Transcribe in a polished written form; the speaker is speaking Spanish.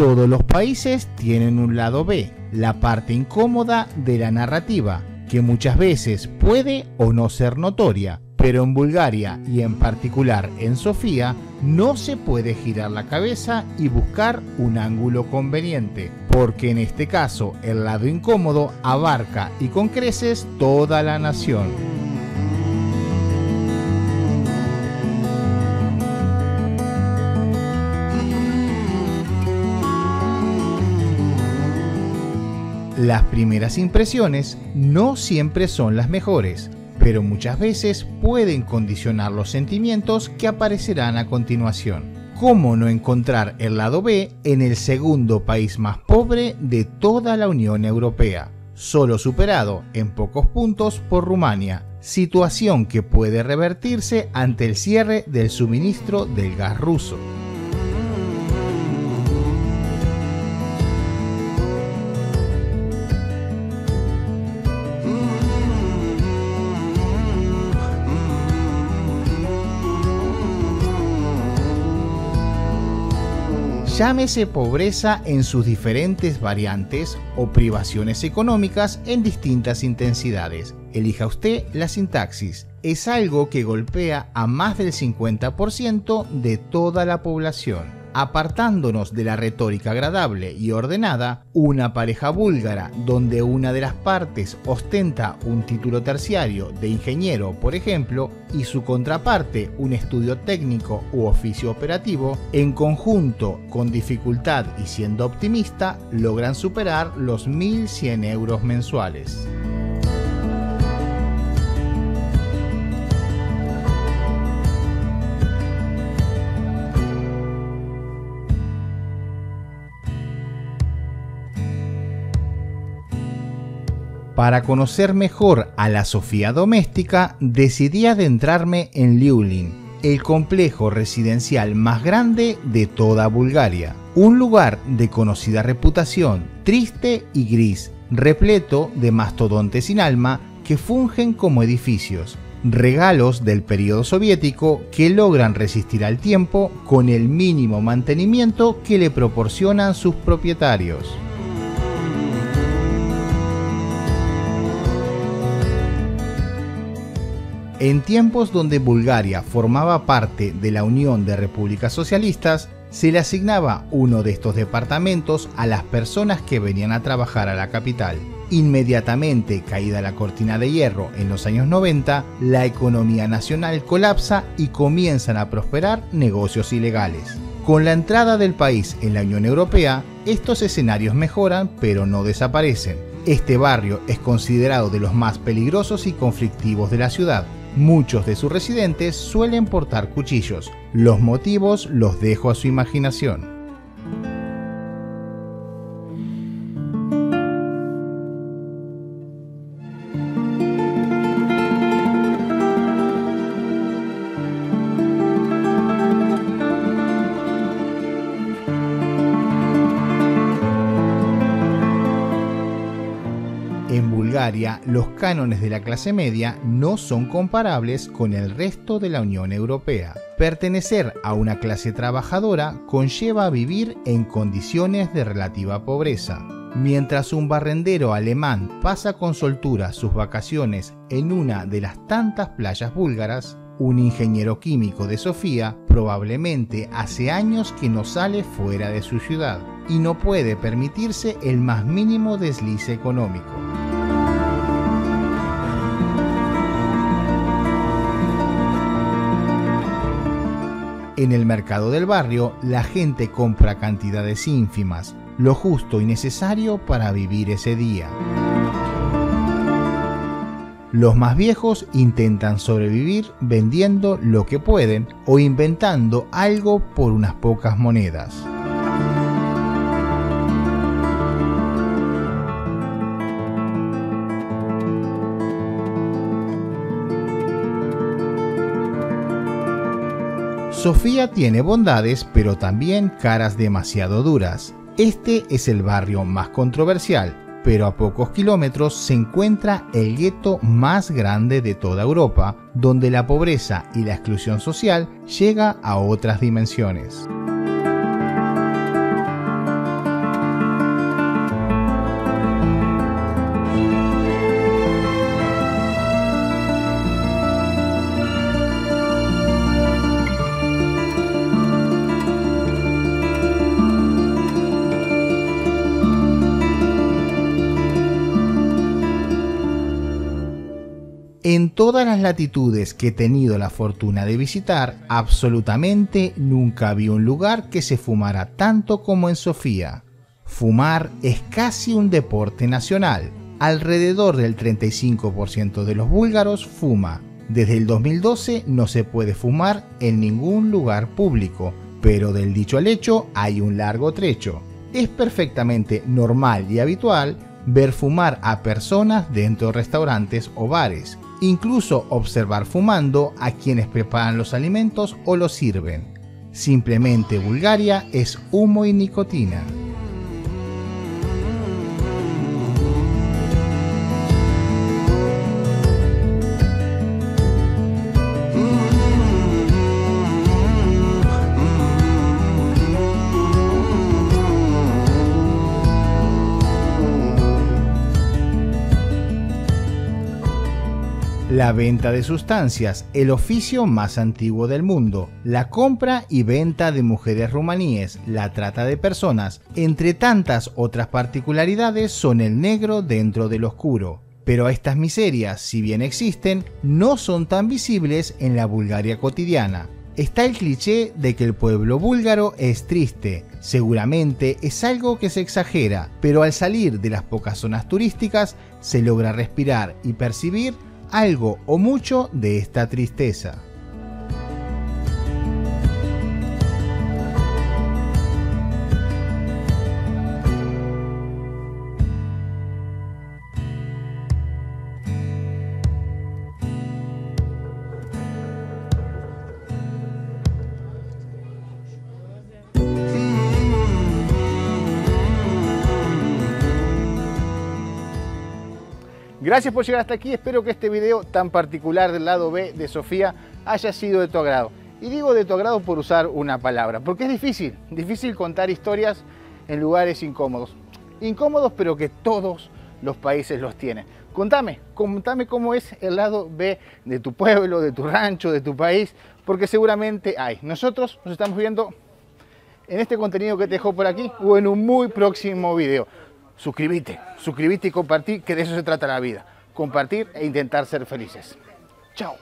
Todos los países tienen un lado B, la parte incómoda de la narrativa, que muchas veces puede o no ser notoria, pero en Bulgaria y en particular en Sofía no se puede girar la cabeza y buscar un ángulo conveniente, porque en este caso el lado incómodo abarca y con creces toda la nación. Las primeras impresiones no siempre son las mejores, pero muchas veces pueden condicionar los sentimientos que aparecerán a continuación. ¿Cómo no encontrar el lado B en el segundo país más pobre de toda la Unión Europea, solo superado en pocos puntos por Rumania, situación que puede revertirse ante el cierre del suministro del gas ruso? Llámese pobreza en sus diferentes variantes o privaciones económicas en distintas intensidades. Elija usted la sintaxis. Es algo que golpea a más del 50% de toda la población. Apartándonos de la retórica agradable y ordenada, una pareja búlgara donde una de las partes ostenta un título terciario de ingeniero, por ejemplo, y su contraparte un estudio técnico u oficio operativo, en conjunto, con dificultad y siendo optimista, logran superar los 1.100 euros mensuales. Para conocer mejor a la Sofía doméstica, decidí adentrarme en Liulin, el complejo residencial más grande de toda Bulgaria. Un lugar de conocida reputación, triste y gris, repleto de mastodontes sin alma que fungen como edificios, regalos del periodo soviético que logran resistir al tiempo con el mínimo mantenimiento que le proporcionan sus propietarios. En tiempos donde Bulgaria formaba parte de la Unión de Repúblicas Socialistas, se le asignaba uno de estos departamentos a las personas que venían a trabajar a la capital. Inmediatamente caída la cortina de hierro en los años 90, la economía nacional colapsa y comienzan a prosperar negocios ilegales. Con la entrada del país en la Unión Europea, estos escenarios mejoran pero no desaparecen. Este barrio es considerado de los más peligrosos y conflictivos de la ciudad. Muchos de sus residentes suelen portar cuchillos. Los motivos los dejo a su imaginación. En Bulgaria, los cánones de la clase media no son comparables con el resto de la Unión Europea. Pertenecer a una clase trabajadora conlleva vivir en condiciones de relativa pobreza. Mientras un barrendero alemán pasa con soltura sus vacaciones en una de las tantas playas búlgaras, un ingeniero químico de Sofía probablemente hace años que no sale fuera de su ciudad y no puede permitirse el más mínimo deslice económico. En el mercado del barrio, la gente compra cantidades ínfimas, lo justo y necesario para vivir ese día. Los más viejos intentan sobrevivir vendiendo lo que pueden o inventando algo por unas pocas monedas. Sofía tiene bondades, pero también caras demasiado duras. Este es el barrio más controversial, pero a pocos kilómetros se encuentra el gueto más grande de toda Europa, donde la pobreza y la exclusión social llega a otras dimensiones. En todas las latitudes que he tenido la fortuna de visitar, absolutamente nunca vi un lugar que se fumara tanto como en Sofía. Fumar es casi un deporte nacional. Alrededor del 35% de los búlgaros fuma. Desde el 2012 no se puede fumar en ningún lugar público, pero del dicho al hecho hay un largo trecho. Es perfectamente normal y habitual ver fumar a personas dentro de restaurantes o bares, incluso observar fumando a quienes preparan los alimentos o los sirven. Simplemente Bulgaria es humo y nicotina. La venta de sustancias, el oficio más antiguo del mundo, la compra y venta de mujeres rumaníes, la trata de personas, entre tantas otras particularidades, son el negro dentro del oscuro. Pero estas miserias, si bien existen, no son tan visibles en la Bulgaria cotidiana. Está el cliché de que el pueblo búlgaro es triste. Seguramente es algo que se exagera, pero al salir de las pocas zonas turísticas se logra respirar y percibir algo o mucho de esta tristeza. Gracias por llegar hasta aquí, espero que este video tan particular del lado B de Sofía haya sido de tu agrado. Y digo de tu agrado por usar una palabra, porque es difícil contar historias en lugares incómodos. Incómodos, pero que todos los países los tienen. Contame cómo es el lado B de tu pueblo, de tu rancho, de tu país, porque seguramente hay. Nosotros nos estamos viendo en este contenido que te dejo por aquí o en un muy próximo video. Suscríbete y compartí, que de eso se trata la vida. Compartir e intentar ser felices. Chao.